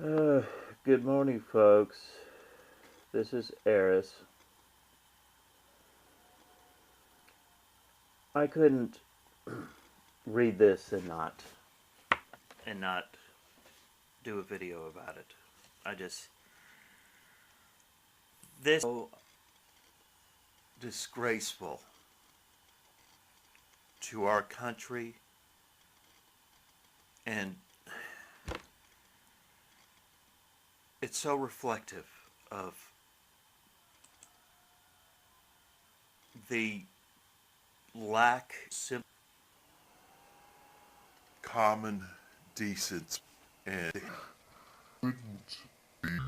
Uh, Good morning, folks. This is Eris. I couldn't read this and not do a video about it. This is so disgraceful to our country, and it's so reflective of the lack of common decency and couldn't read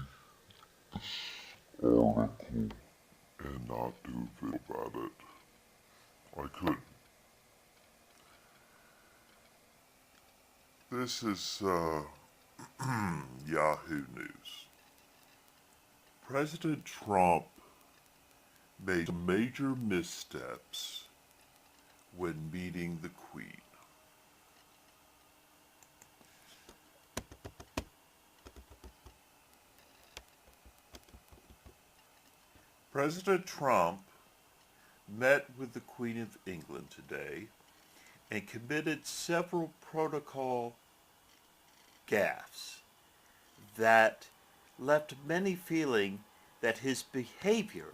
this article and not do a video about it. I couldn't. This is Yahoo News. President Trump made some major missteps when meeting the Queen. President Trump met with the Queen of England today and committed several protocol gaffes that left many feeling that his behavior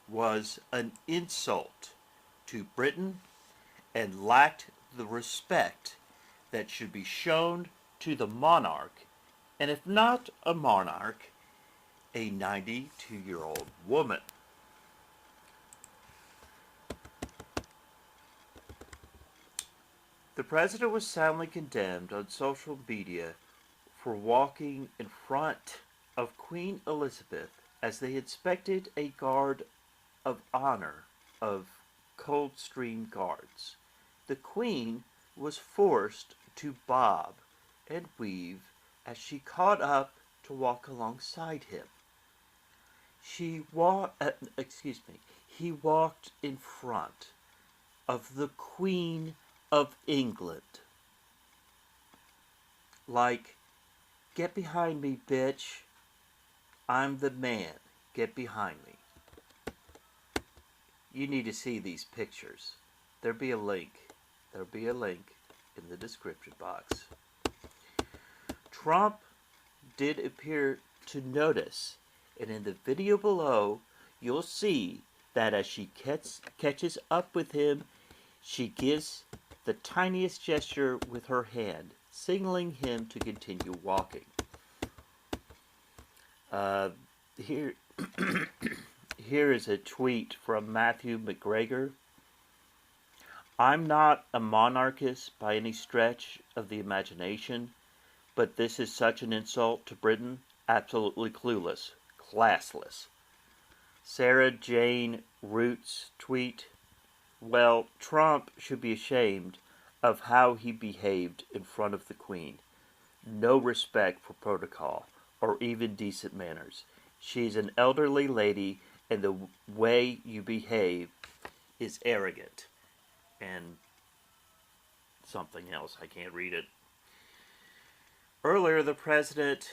was an insult to Britain and lacked the respect that should be shown to the monarch, and if not a monarch, a 92-year-old woman. The president was soundly condemned on social media for walking in front of Queen Elizabeth as they inspected a guard of honor of Coldstream Guards. The Queen was forced to bob and weave as she caught up to walk alongside him. He walked in front of the Queen of England. Like, get behind me, bitch. I'm the man. Get behind me. You need to see these pictures. There'll be a link in the description box. Trump did appear to notice, and in the video below, you'll see that as she catches up with him, she gives the tiniest gesture with her hand, signaling him to continue walking. Here is a tweet from Matthew McGregor. I'm not a monarchist by any stretch of the imagination, but this is such an insult to Britain. Absolutely clueless. Classless. Sarah Jane Roots tweet. Well, Trump should be ashamed of how he behaved in front of the Queen. No respect for protocol or even decent manners. She's an elderly lady, and the way you behave is arrogant. And something else, I can't read it. Earlier, the President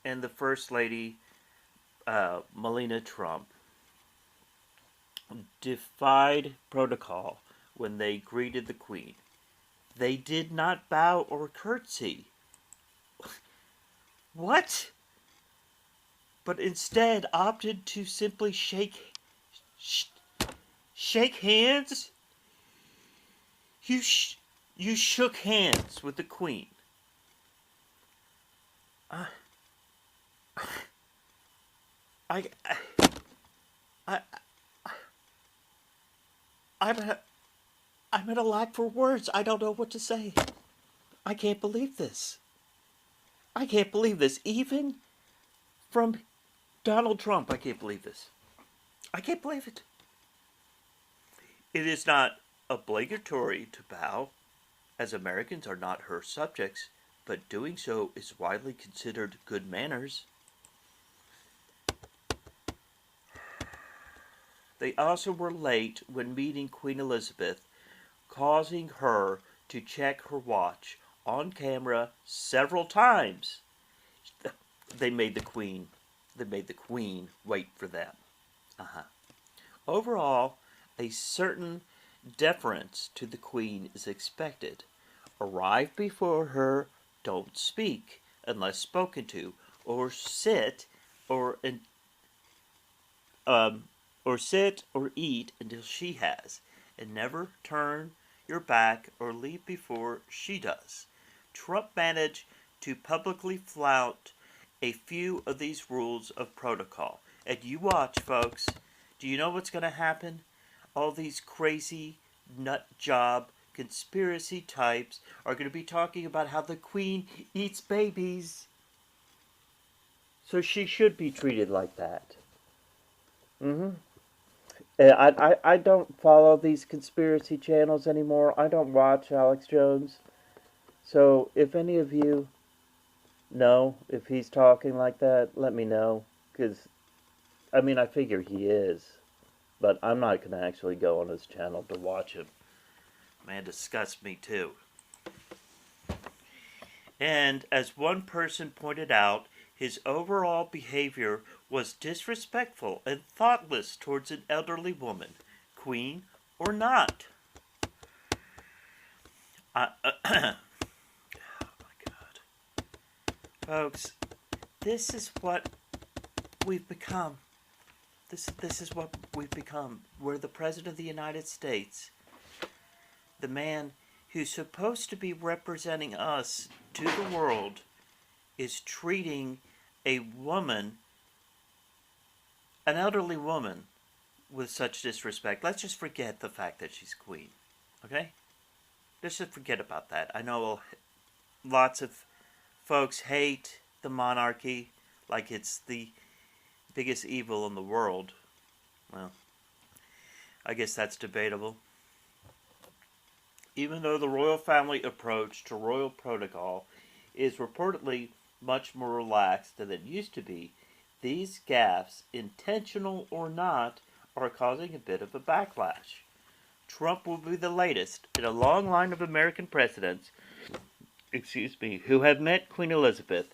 and the First Lady, Melania Trump, defied protocol when they greeted the Queen. They did not bow or curtsy. What? But instead opted to simply shake hands? You shook hands with the Queen. I'm at a lack for words. I don't know what to say. I can't believe this. I can't believe this. Even from Donald Trump, I can't believe this. I can't believe it. It is not obligatory to bow, as Americans are not her subjects, but doing so is widely considered good manners. They also were late when meeting Queen Elizabeth, causing her to check her watch on camera several times. they made the queen wait for them. Overall, a certain deference to the queen is expected. Arrive before her, don't speak unless spoken to, or sit or um, or sit or eat until she has, and never turn your back or leave before she does. Trump managed to publicly flout a few of these rules of protocol. And you watch, folks. Do you know what's going to happen? All these crazy nut job conspiracy types are going to be talking about how the queen eats babies. So she should be treated like that. I don't follow these conspiracy channels anymore. I don't watch Alex Jones. So if any of you know if he's talking like that, let me know. Because, I mean, I figure he is. But I'm not going to actually go on his channel to watch him. Man, disgusts me too. And as one person pointed out, his overall behavior was disrespectful and thoughtless towards an elderly woman, queen or not. Oh my God. Folks, this is what we've become. This is what we've become. We're the President of the United States, the man who's supposed to be representing us to the world, is treating a woman, an elderly woman, with such disrespect. Let's just forget the fact that she's queen, okay? Let's just forget about that. I know lots of folks hate the monarchy like it's the biggest evil in the world. Well, I guess that's debatable. Even though the royal family approach to royal protocol is reportedly much more relaxed than it used to be, these gaffes, intentional or not, are causing a bit of a backlash. Trump will be the latest in a long line of American presidents, who have met Queen Elizabeth.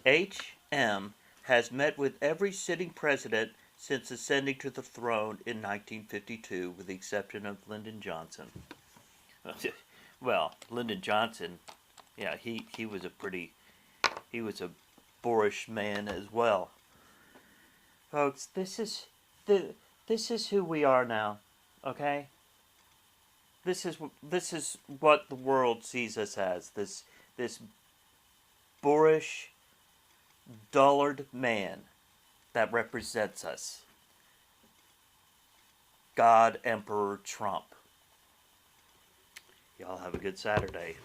H.M. has met with every sitting president since ascending to the throne in 1952, with the exception of Lyndon Johnson. Well, Lyndon Johnson, yeah, he was a boorish man as well. Folks, this is who we are now, okay? This is what the world sees us as, this boorish, dullard man that represents us. God Emperor Trump. Y'all have a good Saturday.